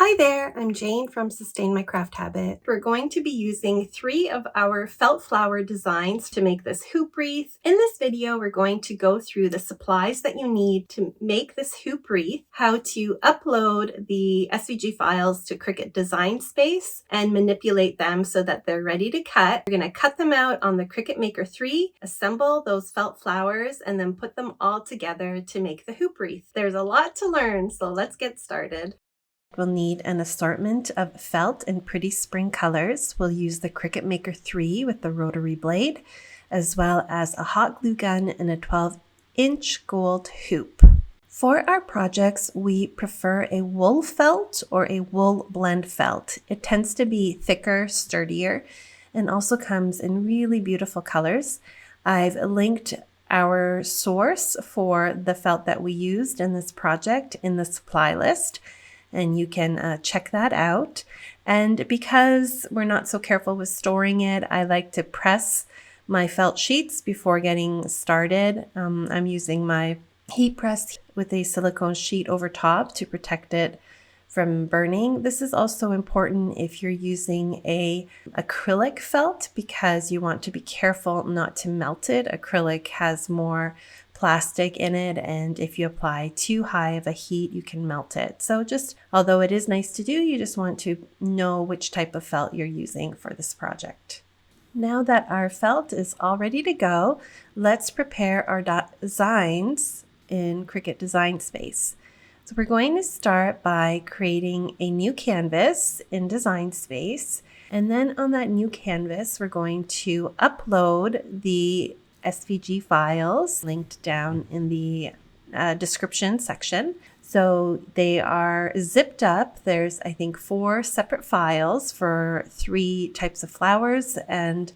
Hi there, I'm Jane from Sustain My Craft Habit. We're going to be using 3 of our felt flower designs to make this hoop wreath. In this video, we're going to go through the supplies that you need to make this hoop wreath, how to upload the SVG files to Cricut Design Space and manipulate them so that they're ready to cut. We're going to cut them out on the Cricut Maker 3, assemble those felt flowers, and then put them all together to make the hoop wreath. There's a lot to learn, so let's get started. We'll need an assortment of felt in pretty spring colors. We'll use the Cricut Maker 3 with the rotary blade, as well as a hot glue gun and a 12-inch gold hoop. For our projects, we prefer a wool felt or a wool blend felt. It tends to be thicker, sturdier, and also comes in really beautiful colors. I've linked our source for the felt that we used in this project in the supply list, and you can check that out. And because we're not so careful with storing it, I like to press my felt sheets before getting started. I'm using my heat press with a silicone sheet over top to protect it from burning. This is also important if you're using a acrylic felt because you want to be careful not to melt it. Acrylic has more plastic in it, and if you apply too high of a heat, you can melt it. So although it is nice to do, you just want to know which type of felt you're using for this project. Now that our felt is all ready to go, let's prepare our designs in Cricut Design Space. So we're going to start by creating a new canvas in Design Space, and then on that new canvas, we're going to upload the SVG files linked down in the description section. So they are zipped up. There's, I think, 4 separate files for 3 types of flowers and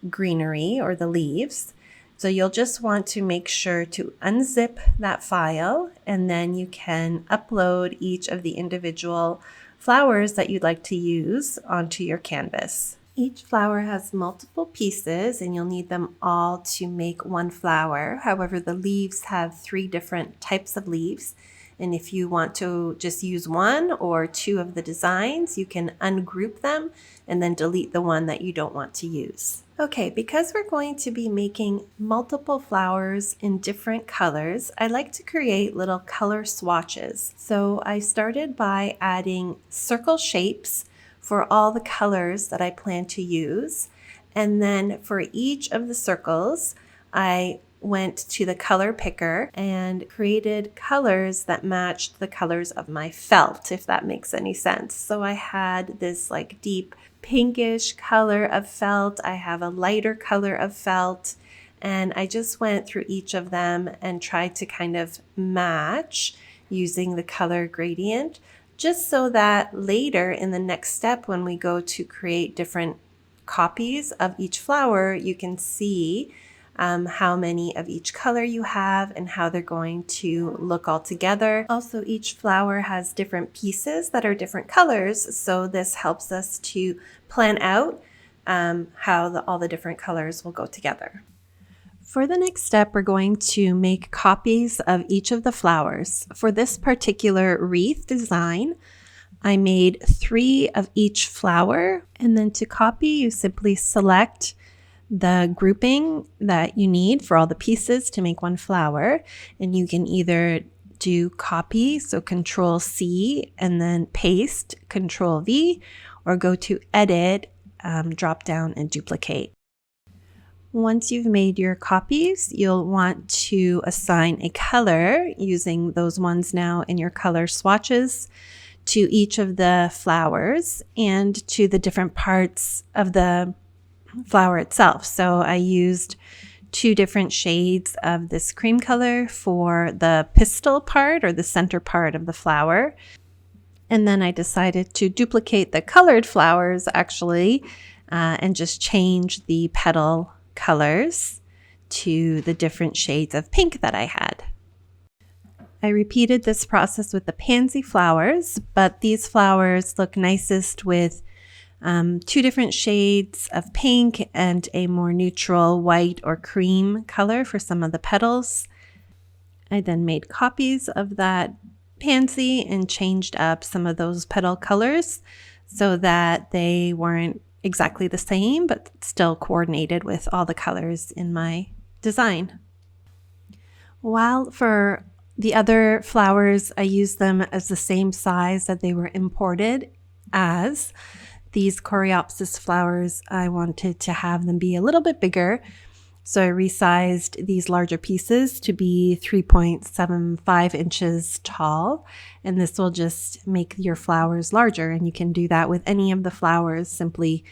greenery or the leaves. So you'll just want to make sure to unzip that file, and then you can upload each of the individual flowers that you'd like to use onto your canvas. Each flower has multiple pieces and you'll need them all to make one flower. However, the leaves have 3 different types of leaves. And if you want to just use 1 or 2 of the designs, you can ungroup them and then delete the one that you don't want to use. Okay, because we're going to be making multiple flowers in different colors, I like to create little color swatches. So I started by adding circle shapes for all the colors that I plan to use. And then for each of the circles, I went to the color picker and created colors that matched the colors of my felt, if that makes any sense. So I had this like deep pinkish color of felt. I have a lighter color of felt. And I just went through each of them and tried to kind of match using the color gradient, just so that later in the next step, when we go to create different copies of each flower, you can see how many of each color you have and how they're going to look all together. Also, each flower has different pieces that are different colors, so this helps us to plan out how all the different colors will go together. For the next step, we're going to make copies of each of the flowers. For this particular wreath design, I made 3 of each flower, and then to copy, you simply select the grouping that you need for all the pieces to make one flower, and you can either do copy, so Control C, and then paste, Control V, or go to Edit, drop down and duplicate. Once you've made your copies, you'll want to assign a color using those ones now in your color swatches to each of the flowers and to the different parts of the flower itself. So I used 2 different shades of this cream color for the pistil part or the center part of the flower. And then I decided to duplicate the colored flowers actually and just change the petal colors to the different shades of pink that I had. I repeated this process with the pansy flowers, but these flowers look nicest with 2 different shades of pink and a more neutral white or cream color for some of the petals. I then made copies of that pansy and changed up some of those petal colors so that they weren't exactly the same, but still coordinated with all the colors in my design. While for the other flowers, I used them as the same size that they were imported as. These Coreopsis flowers, I wanted to have them be a little bit bigger. So I resized these larger pieces to be 3.75 inches tall. And this will just make your flowers larger. And you can do that with any of the flowers. Simply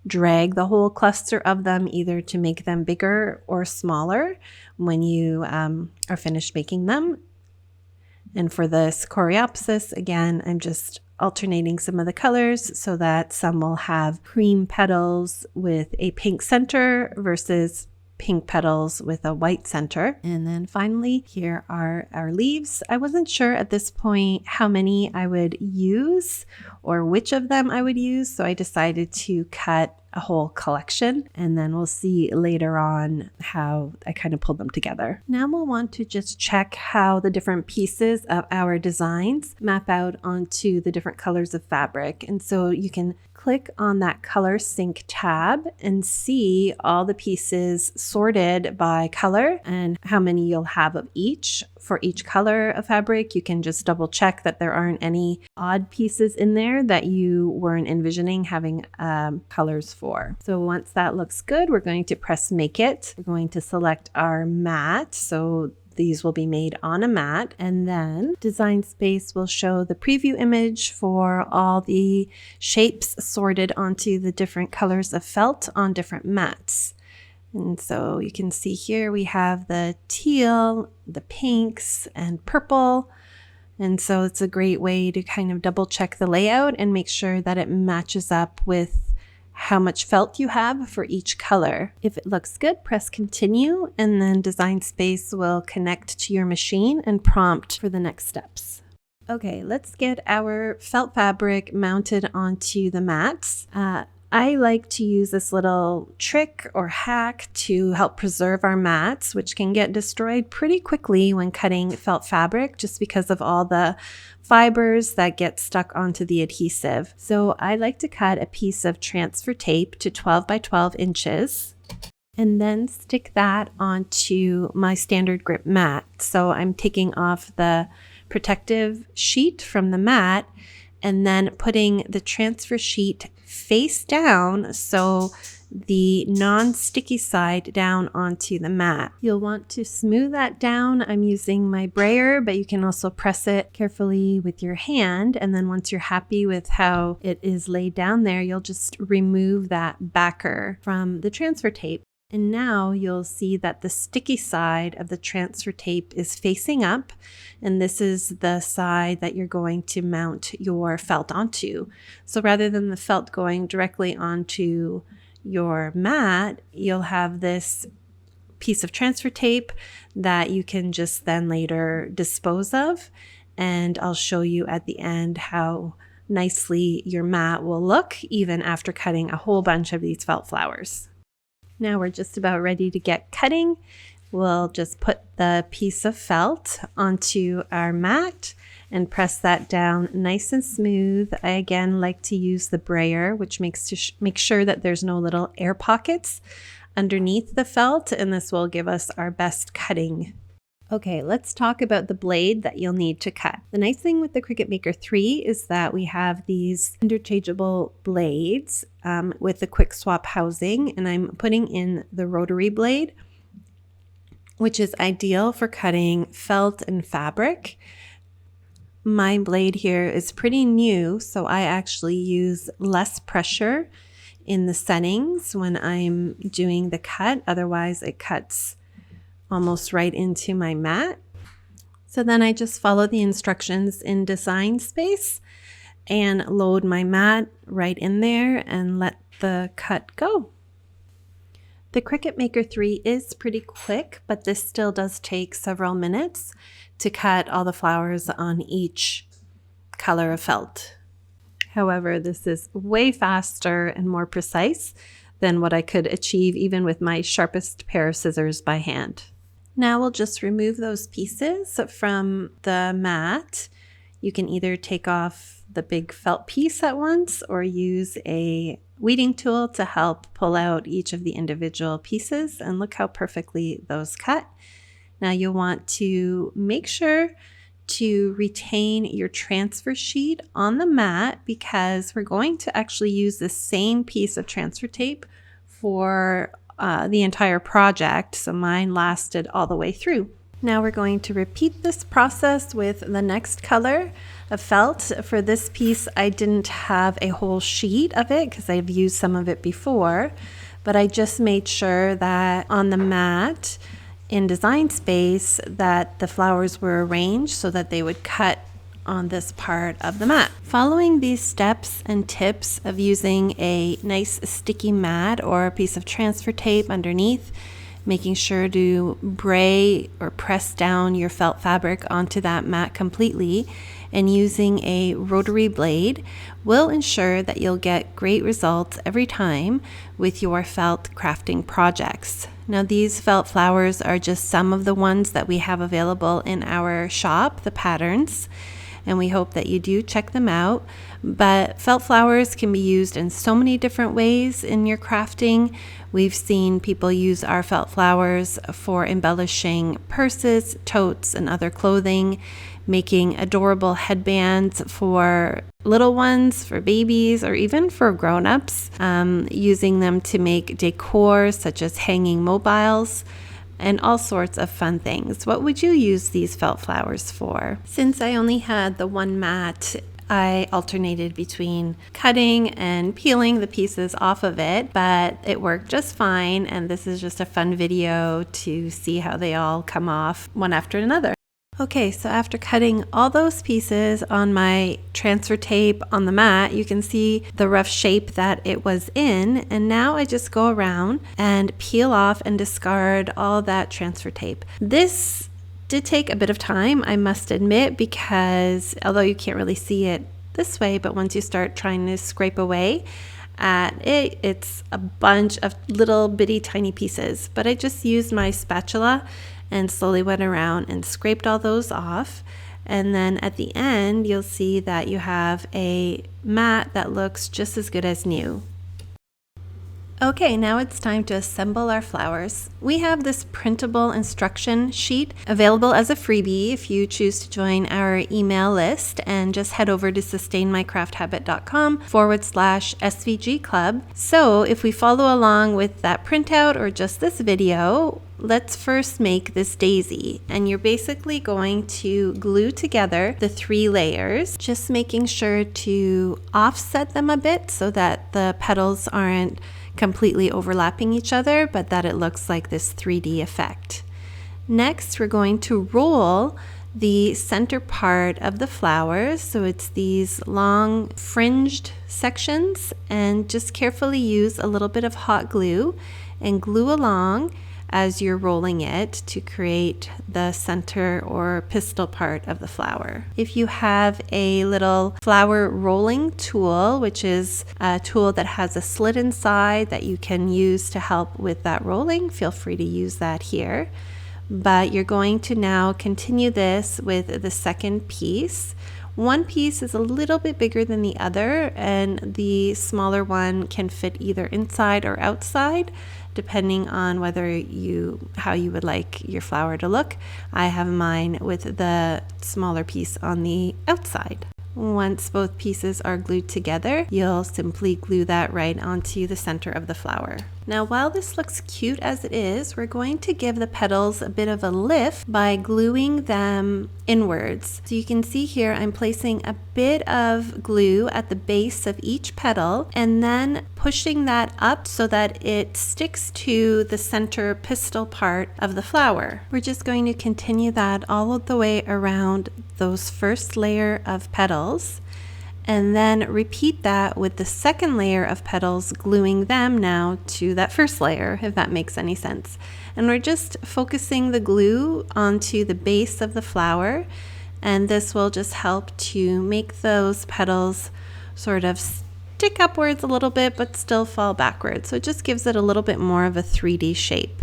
drag the whole cluster of them either to make them bigger or smaller when you are finished making them. And for this Coreopsis, again, I'm just alternating some of the colors so that some will have cream petals with a pink center versus pink petals with a white center. And then finally, here are our leaves. I wasn't sure at this point how many I would use or which of them I would use, so I decided to cut a whole collection, and then we'll see later on how I kind of pulled them together. Now we'll want to just check how the different pieces of our designs map out onto the different colors of fabric. And so you can click on that color sync tab and see all the pieces sorted by color and how many you'll have of each. For each color of fabric, you can just double check that there aren't any odd pieces in there that you weren't envisioning having colors for. So once that looks good, we're going to press make it. We're going to select our mat. So these will be made on a mat, and then Design Space will show the preview image for all the shapes sorted onto the different colors of felt on different mats. And so you can see here we have the teal, the pinks, and purple. And so it's a great way to kind of double check the layout and make sure that it matches up with how much felt you have for each color. If it looks good, press continue, and then Design Space will connect to your machine and prompt for the next steps. Okay, let's get our felt fabric mounted onto the mats. I like to use this little trick or hack to help preserve our mats, which can get destroyed pretty quickly when cutting felt fabric just because of all the fibers that get stuck onto the adhesive. So I like to cut a piece of transfer tape to 12 by 12 inches and then stick that onto my standard grip mat. So I'm taking off the protective sheet from the mat and then putting the transfer sheet face down, so the non-sticky side down onto the mat. You'll want to smooth that down. I'm using my brayer, but you can also press it carefully with your hand. And then once you're happy with how it is laid down there, you'll just remove that backer from the transfer tape. And now you'll see that the sticky side of the transfer tape is facing up, and this is the side that you're going to mount your felt onto. So rather than the felt going directly onto your mat, you'll have this piece of transfer tape that you can just then later dispose of. And I'll show you at the end how nicely your mat will look even after cutting a whole bunch of these felt flowers. Now we're just about ready to get cutting. We'll just put the piece of felt onto our mat and press that down nice and smooth. I again like to use the brayer, which makes sure that there's no little air pockets underneath the felt, and this will give us our best cutting. Okay, let's talk about the blade that you'll need to cut. The nice thing with the Cricut Maker 3 is that we have these interchangeable blades with the quick swap housing, and I'm putting in the rotary blade, which is ideal for cutting felt and fabric. My blade here is pretty new, so I actually use less pressure in the settings when I'm doing the cut. Otherwise, it cuts almost right into my mat. So then I just follow the instructions in Design Space and load my mat right in there and let the cut go. The Cricut Maker 3 is pretty quick, but this still does take several minutes to cut all the flowers on each color of felt. However, this is way faster and more precise than what I could achieve even with my sharpest pair of scissors by hand. Now we'll just remove those pieces from the mat You can either take off the big felt piece at once or use a weeding tool to help pull out each of the individual pieces, and look how perfectly those cut. Now you'll want to make sure to retain your transfer sheet on the mat, because we're going to actually use the same piece of transfer tape for the entire project. So mine lasted all the way through. Now we're going to repeat this process with the next color of felt. For this piece, I didn't have a whole sheet of it because I've used some of it before, but I just made sure that on the mat in Design Space that the flowers were arranged so that they would cut on this part of the mat. Following these steps and tips of using a nice sticky mat or a piece of transfer tape underneath, making sure to bray or press down your felt fabric onto that mat completely, and using a rotary blade will ensure that you'll get great results every time with your felt crafting projects. Now these felt flowers are just some of the ones that we have available in our shop, the patterns, and we hope that you do check them out. But felt flowers can be used in so many different ways in your crafting. We've seen people use our felt flowers for embellishing purses, totes, and other clothing, making adorable headbands for little ones, for babies, or even for grown-ups, using them to make decor such as hanging mobiles, and all sorts of fun things. What would you use these felt flowers for? Since I only had the one mat, I alternated between cutting and peeling the pieces off of it, but it worked just fine, and this is just a fun video to see how they all come off one after another. Okay, so after cutting all those pieces on my transfer tape on the mat, you can see the rough shape that it was in, and now I just go around and peel off and discard all that transfer tape. This did take a bit of time, I must admit, because although you can't really see it this way, but once you start trying to scrape away at it, it's a bunch of little bitty tiny pieces. But I just used my spatula and slowly went around and scraped all those off. And then at the end, you'll see that you have a mat that looks just as good as new. Okay, now it's time to assemble our flowers. We have this printable instruction sheet available as a freebie if you choose to join our email list, and just head over to sustainmycrafthabit.com/SVG club. So if we follow along with that printout or just this video, let's first make this daisy, and you're basically going to glue together the 3 layers, just making sure to offset them a bit so that the petals aren't completely overlapping each other, but that it looks like this 3D effect. Next, we're going to roll the center part of the flowers, so it's these long fringed sections, and just carefully use a little bit of hot glue and glue along as you're rolling it to create the center or pistil part of the flower. If you have a little flower rolling tool, which is a tool that has a slit inside that you can use to help with that rolling, feel free to use that here. But you're going to now continue this with the second piece. One piece is a little bit bigger than the other, and the smaller one can fit either inside or outside, depending on how you would like your flower to look. I have mine with the smaller piece on the outside. Once both pieces are glued together, you'll simply glue that right onto the center of the flower. Now, while this looks cute as it is, we're going to give the petals a bit of a lift by gluing them inwards. So you can see here I'm placing a bit of glue at the base of each petal and then pushing that up so that it sticks to the center pistil part of the flower. We're just going to continue that all the way around those first layer of petals, and then repeat that with the second layer of petals, gluing them now to that first layer, if that makes any sense. And we're just focusing the glue onto the base of the flower, and this will just help to make those petals sort of stick upwards a little bit but still fall backwards. So it just gives it a little bit more of a 3D shape.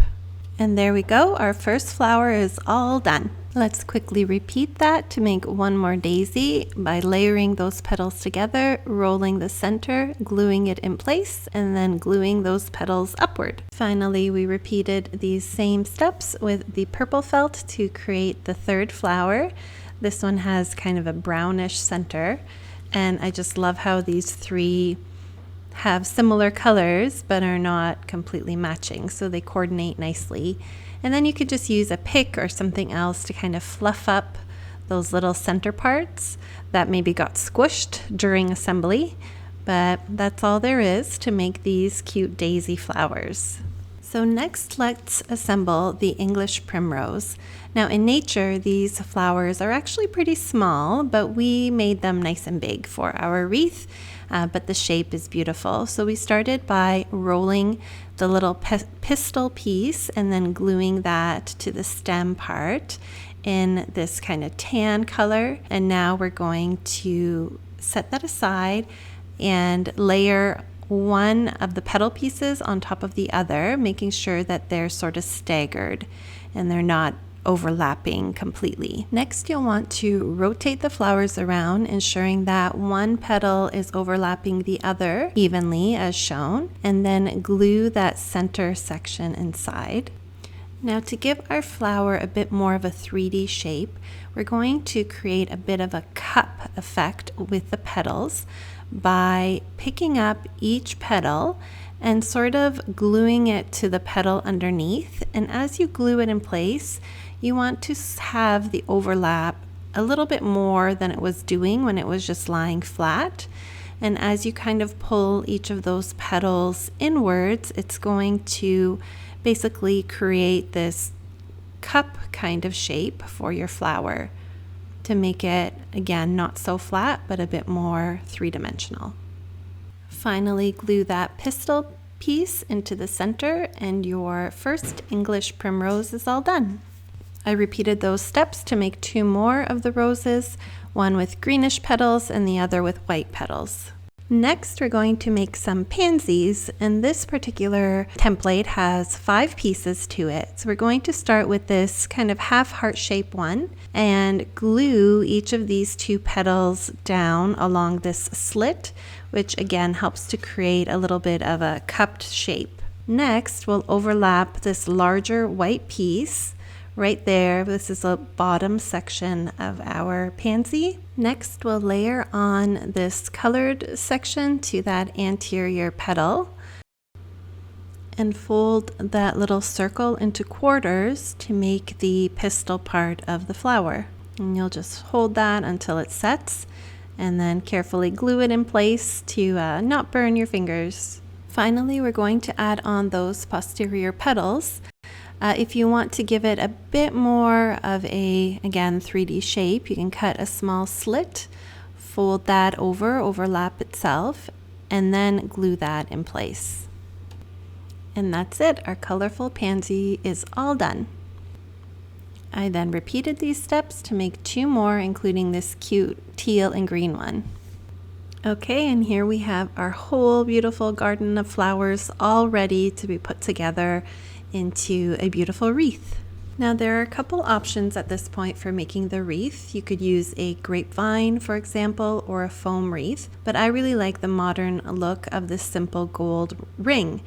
And there we go, our first flower is all done. Let's quickly repeat that to make one more daisy by layering those petals together, rolling the center, gluing it in place, and then gluing those petals upward. Finally, we repeated these same steps with the purple felt to create the third flower. This one has kind of a brownish center, and I just love how these three have similar colors but are not completely matching, so they coordinate nicely. And then you could just use a pick or something else to kind of fluff up those little center parts that maybe got squished during assembly, but that's all there is to make these cute daisy flowers. So next, let's assemble the English primrose. Now in nature, these flowers are actually pretty small, but we made them nice and big for our wreath, but the shape is beautiful. So we started by rolling the little pistil piece and then gluing that to the stem part in this kind of tan color. And now we're going to set that aside and layer one of the petal pieces on top of the other, making sure that they're sort of staggered and they're not overlapping completely. Next, you'll want to rotate the flowers around, ensuring that one petal is overlapping the other evenly as shown, and then glue that center section inside. Now, to give our flower a bit more of a 3D shape, we're going to create a bit of a cup effect with the petals by picking up each petal and sort of gluing it to the petal underneath. And as you glue it in place, you want to have the overlap a little bit more than it was doing when it was just lying flat. And as you kind of pull each of those petals inwards, it's going to basically create this cup kind of shape for your flower to make it, again, not so flat, but a bit more three-dimensional. Finally, glue that pistil piece into the center and your first English primrose is all done. I repeated those steps to make two more of the roses, one with greenish petals and the other with white petals. Next, we're going to make some pansies, and this particular template has 5 pieces to it. So we're going to start with this kind of half heart shape one and glue each of these 2 petals down along this slit, which again helps to create a little bit of a cupped shape. Next, we'll overlap this larger white piece right there. This is the bottom section of our pansy. Next, we'll layer on this colored section to that anterior petal and fold that little circle into quarters to make the pistil part of the flower. And you'll just hold that until it sets and then carefully glue it in place to not burn your fingers. Finally, we're going to add on those posterior petals. If you want to give it a bit more of a, again, 3D shape, you can cut a small slit, fold that over, overlap itself, and then glue that in place. And that's it. Our colorful pansy is all done. I then repeated these steps to make 2 more, including this cute teal and green one. Okay, and here we have our whole beautiful garden of flowers all ready to be put together into a beautiful wreath. Now there are a couple options at this point for making the wreath. You could use a grapevine, for example, or a foam wreath, but I really like the modern look of this simple gold ring.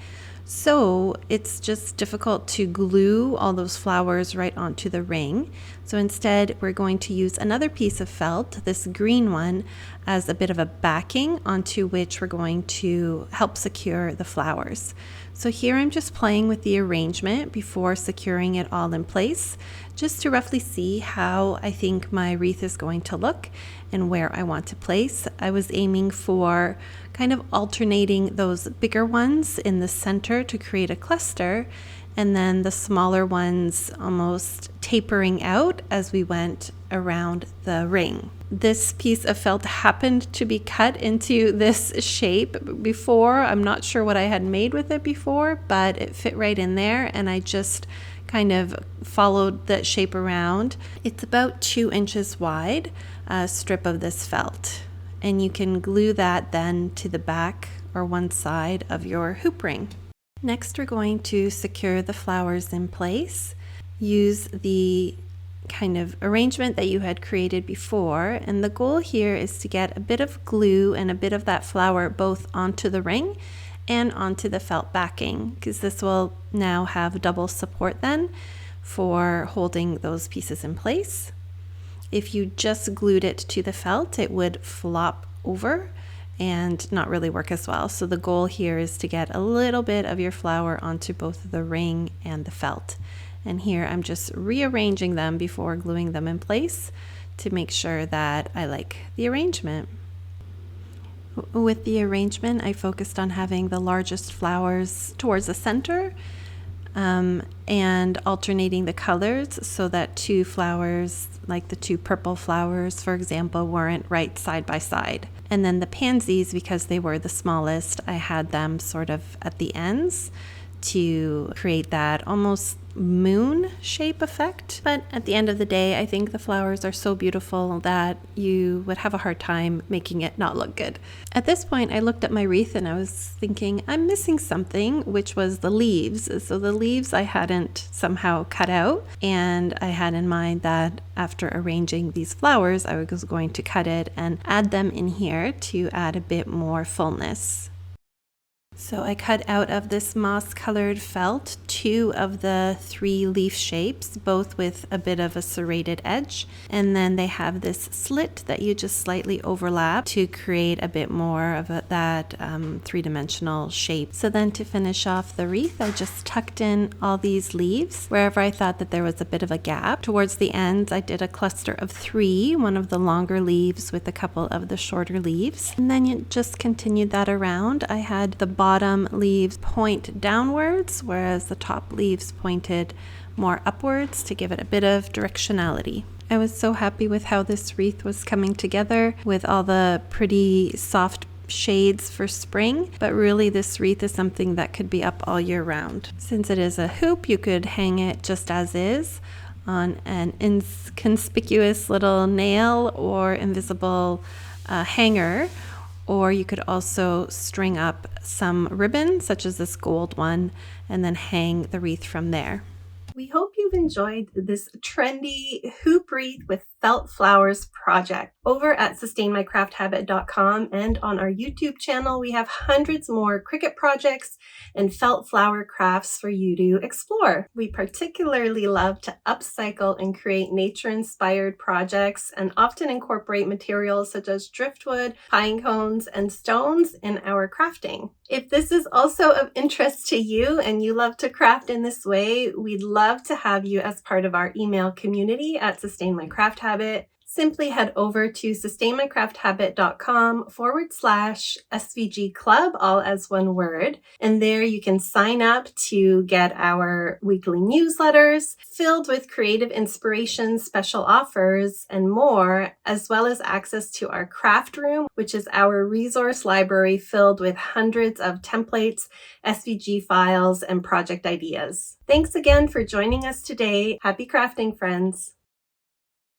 So it's just difficult to glue all those flowers right onto the ring. So instead, we're going to use another piece of felt, this green one, as a bit of a backing onto which we're going to help secure the flowers. So here I'm just playing with the arrangement before securing it all in place, just to roughly see how I think my wreath is going to look and where I want to place. I was aiming for kind of alternating those bigger ones in the center to create a cluster, and then the smaller ones almost tapering out as we went around the ring. This piece of felt happened to be cut into this shape before. I'm not sure what I had made with it before, but it fit right in there, and I just kind of followed that shape around. It's about 2 inches wide, a strip of this felt, and you can glue that then to the back or one side of your hoop ring. Next, we're going to secure the flowers in place. Use the kind of arrangement that you had created before, and the goal here is to get a bit of glue and a bit of that flower both onto the ring and onto the felt backing, because this will now have double support then for holding those pieces in place. If you just glued it to the felt, it would flop over and not really work as well. So the goal here is to get a little bit of your flower onto both the ring and the felt. And here I'm just rearranging them before gluing them in place to make sure that I like the arrangement. With the arrangement, I focused on having the largest flowers towards the center and alternating the colors so that two flowers, like the two purple flowers, for example, weren't right side by side. And then the pansies, because they were the smallest, I had them sort of at the ends to create that almost moon shape effect. But at the end of the day, I think the flowers are so beautiful that you would have a hard time making it not look good. At this point, I looked at my wreath and I was thinking, I'm missing something, which was the leaves. So the leaves I hadn't somehow cut out, and I had in mind that after arranging these flowers, I was going to cut it and add them in here to add a bit more fullness. So I cut out of this moss colored felt 2 of the 3 leaf shapes, both with a bit of a serrated edge. And then they have this slit that you just slightly overlap to create a bit more of that 3-dimensional shape. So then to finish off the wreath, I just tucked in all these leaves wherever I thought that there was a bit of a gap. Towards the ends, I did a cluster of 3, one of the longer leaves with a couple of the shorter leaves. And then you just continued that around. I had the bottom leaves point downwards, whereas the top leaves pointed more upwards to give it a bit of directionality. I was so happy with how this wreath was coming together with all the pretty soft shades for spring, but really this wreath is something that could be up all year round. Since it is a hoop, you could hang it just as is on an inconspicuous little nail or invisible hanger. Or you could also string up some ribbon, such as this gold one, and then hang the wreath from there. We hope you've enjoyed this trendy hoop wreath with felt flowers project. Over at sustainmycrafthabit.com and on our YouTube channel, we have hundreds more Cricut projects and felt flower crafts for you to explore. We particularly love to upcycle and create nature-inspired projects and often incorporate materials such as driftwood, pine cones, and stones in our crafting. If this is also of interest to you and you love to craft in this way, we'd love to have you as part of our email community at Sustain My Craft Habit. Simply head over to sustainmycrafthabit.com/SVG Club, all as one word. And there you can sign up to get our weekly newsletters filled with creative inspiration, special offers, and more, as well as access to our craft room, which is our resource library filled with hundreds of templates, SVG files, and project ideas. Thanks again for joining us today. Happy crafting, friends.